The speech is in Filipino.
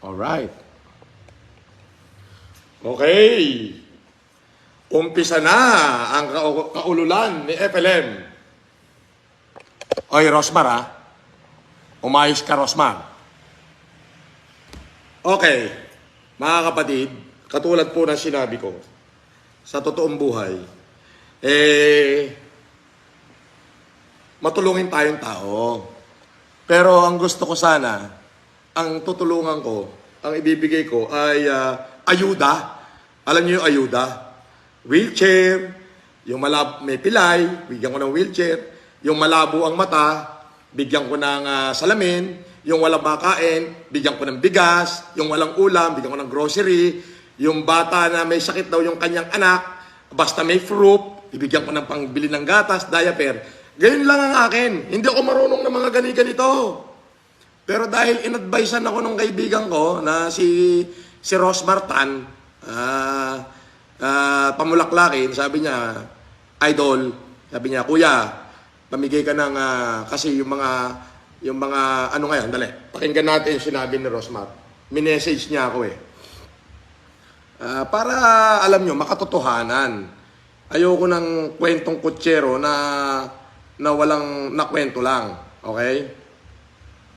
Alright. Okay. Umpisa na ang kaululan ni FLM. Oy, Rosmar ha. Umayos ka, Rosmar. Okay. Mga kapatid, katulad po ng sinabi ko, sa totoong buhay, matulungin tayong tao. Pero ang gusto ko sana, ang tutulungan ko, ang ibibigay ko ay ayuda. Alam niyo yung ayuda? Wheelchair, yung may pilay, bigyan ko ng wheelchair. Yung malabo ang mata, bigyan ko ng salamin. Yung walang makain, bigyan ko ng bigas. Yung walang ulam, bigyan ko ng grocery. Yung bata na may sakit daw yung kanyang anak, basta may fruit, ibigyan ko ng pangbili ng gatas, diaper. Ganyan lang ang akin. Hindi ako marunong ng mga ganito. Pero dahil in-advisean ako ng kaibigan ko na si Rosmar Tan, pamulaklakin, sabi niya, idol, sabi niya, kuya, pamigay ka ng, kasi yung mga, ano ngayon, dali, pakinggan natin yung sinabi ni Rosmar. Minessage niya ako para, alam nyo, makatotohanan. Ayoko ng kwentong kutsero na walang nakwento lang. Okay?